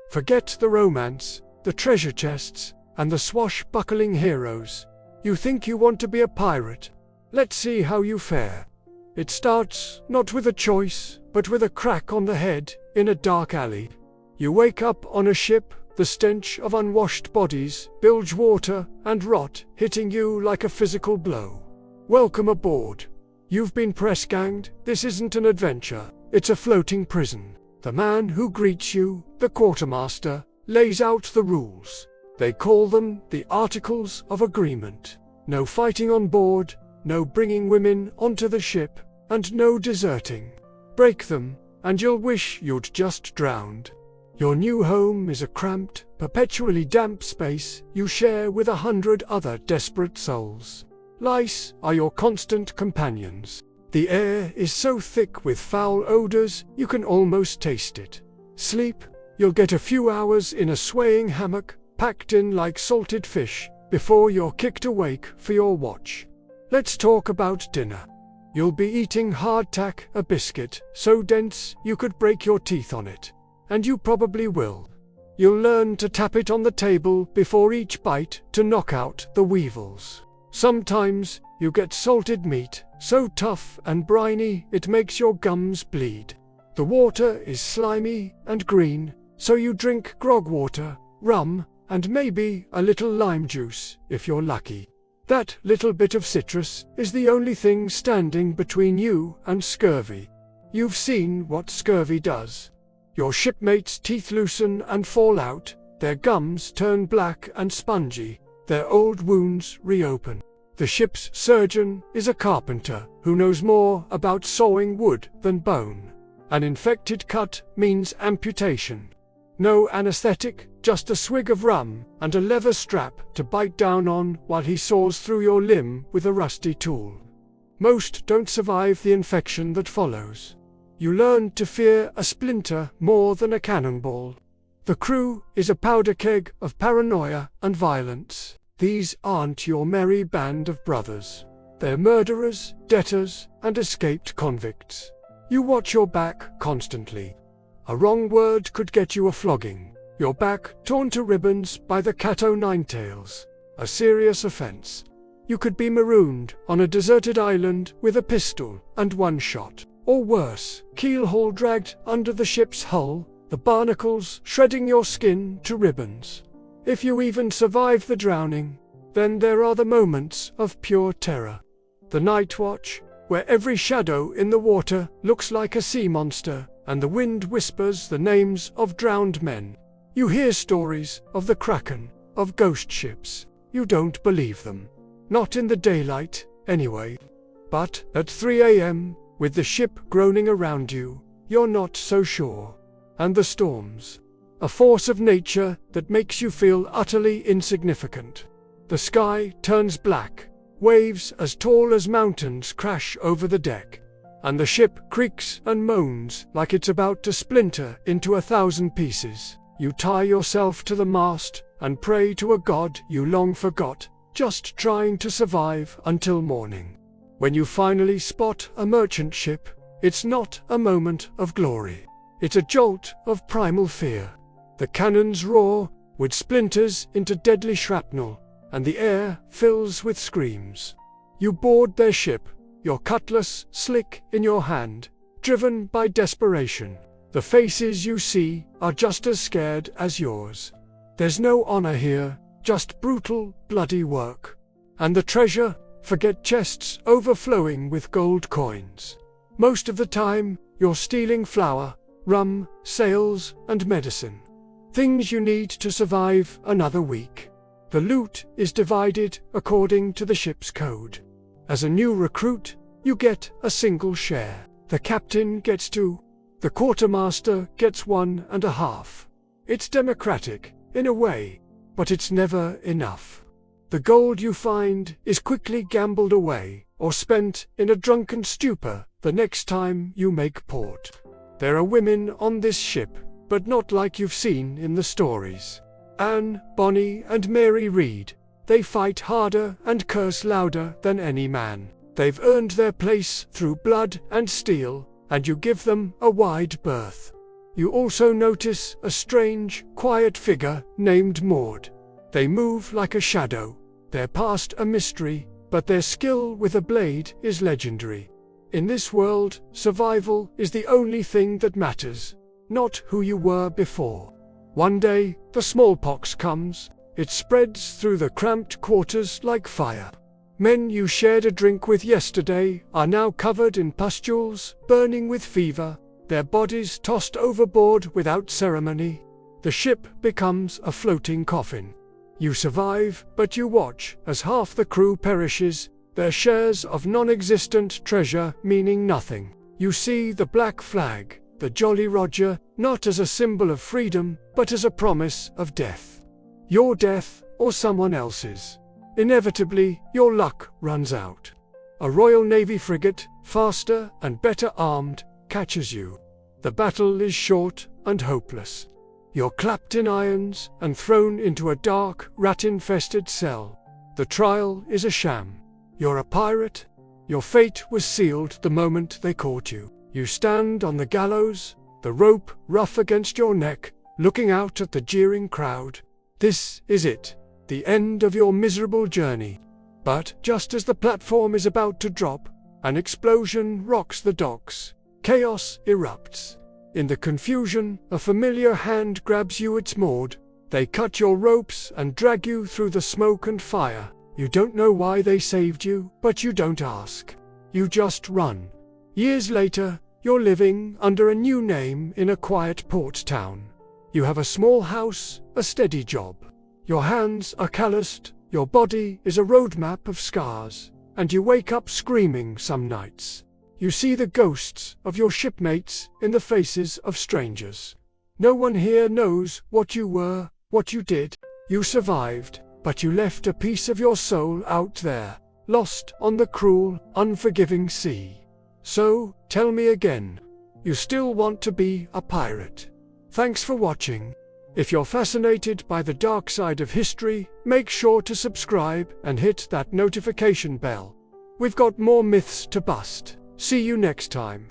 Forget the romance, the treasure chests, and the swashbuckling heroes. You think you want to be a pirate? Let's see how you fare. It starts not with a choice, but with a crack on the head in a dark alley. You wake up on a ship, the stench of unwashed bodies, bilge water, and rot hitting you like a physical blow. Welcome aboard. You've been press-ganged. This isn't an adventure, it's a floating prison. The man who greets you, the quartermaster, lays out the rules. They call them the Articles of Agreement. No fighting on board, no bringing women onto the ship, and no deserting. Break them, and you'll wish you'd just drowned. Your new home is a cramped, perpetually damp space you share with 100 other desperate souls. Lice are your constant companions. The air is so thick with foul odors you can almost taste it. Sleep, you'll get a few hours in a swaying hammock, packed in like salted fish, before you're kicked awake for your watch. Let's talk about dinner. You'll be eating hardtack, a biscuit so dense you could break your teeth on it. And you probably will. You'll learn to tap it on the table before each bite to knock out the weevils. Sometimes you get salted meat, so tough and briny it makes your gums bleed. The water is slimy and green, so you drink grog water, rum, and maybe a little lime juice if you're lucky. That little bit of citrus is the only thing standing between you and scurvy. You've seen what scurvy does. Your shipmates' teeth loosen and fall out, their gums turn black and spongy, their old wounds reopen. The ship's surgeon is a carpenter who knows more about sawing wood than bone. An infected cut means amputation. No anesthetic, just a swig of rum and a leather strap to bite down on while he saws through your limb with a rusty tool. Most don't survive the infection that follows. You learn to fear a splinter more than a cannonball. The crew is a powder keg of paranoia and violence. These aren't your merry band of brothers. They're murderers, debtors, and escaped convicts. You watch your back constantly. A wrong word could get you a flogging. Your back torn to ribbons by the cat-o'-nine-tails. A serious offense. You could be marooned on a deserted island with a pistol and one shot. Or worse, keel-haul dragged under the ship's hull, the barnacles shredding your skin to ribbons. If you even survive the drowning, then there are the moments of pure terror. The night watch, where every shadow in the water looks like a sea monster, and the wind whispers the names of drowned men. You hear stories of the Kraken, of ghost ships. You don't believe them. Not in the daylight, anyway. But at 3 a.m., with the ship groaning around you, you're not so sure. And the storms. A force of nature that makes you feel utterly insignificant. The sky turns black, waves as tall as mountains crash over the deck, and the ship creaks and moans like it's about to splinter into 1,000 pieces. You tie yourself to the mast and pray to a god you long forgot, just trying to survive until morning. When you finally spot a merchant ship, it's not a moment of glory. It's a jolt of primal fear. The cannons roar, with splinters into deadly shrapnel, and the air fills with screams. You board their ship, your cutlass slick in your hand, driven by desperation. The faces you see are just as scared as yours. There's no honor here, just brutal, bloody work. And the treasure? Forget chests overflowing with gold coins. Most of the time, you're stealing flour, rum, sails, and medicine. Things you need to survive another week. The loot is divided according to the ship's code. As a new recruit, you get a single share. The captain gets 2. The quartermaster gets 1.5. It's democratic, in a way, but it's never enough. The gold you find is quickly gambled away, or spent in a drunken stupor the next time you make port. There are women on this ship, but not like you've seen in the stories. Anne, Bonnie, and Mary Read. They fight harder and curse louder than any man. They've earned their place through blood and steel, and you give them a wide berth. You also notice a strange, quiet figure named Maud. They move like a shadow. Their past a mystery, but their skill with a blade is legendary. In this world, survival is the only thing that matters, not who you were before. One day, the smallpox comes. It spreads through the cramped quarters like fire. Men you shared a drink with yesterday are now covered in pustules, burning with fever, their bodies tossed overboard without ceremony. The ship becomes a floating coffin. You survive, but you watch as half the crew perishes, their shares of non-existent treasure meaning nothing. You see the black flag, the Jolly Roger, not as a symbol of freedom, but as a promise of death. Your death, or someone else's. Inevitably, your luck runs out. A Royal Navy frigate, faster and better armed, catches you. The battle is short and hopeless. You're clapped in irons and thrown into a dark, rat-infested cell. The trial is a sham. You're a pirate. Your fate was sealed the moment they caught you. You stand on the gallows, the rope rough against your neck, looking out at the jeering crowd. This is it, the end of your miserable journey. But just as the platform is about to drop, an explosion rocks the docks. Chaos erupts. In the confusion, a familiar hand grabs you. It's Maud. They cut your ropes and drag you through the smoke and fire. You don't know why they saved you, but you don't ask. You just run. Years later, you're living under a new name in a quiet port town. You have a small house, a steady job. Your hands are calloused, your body is a roadmap of scars, and you wake up screaming some nights. You see the ghosts of your shipmates in the faces of strangers. No one here knows what you were, what you did. You survived, but you left a piece of your soul out there, lost on the cruel, unforgiving sea. So, tell me again, you still want to be a pirate? Thanks for watching. If you're fascinated by the dark side of history, make sure to subscribe and hit that notification bell. We've got more myths to bust. See you next time.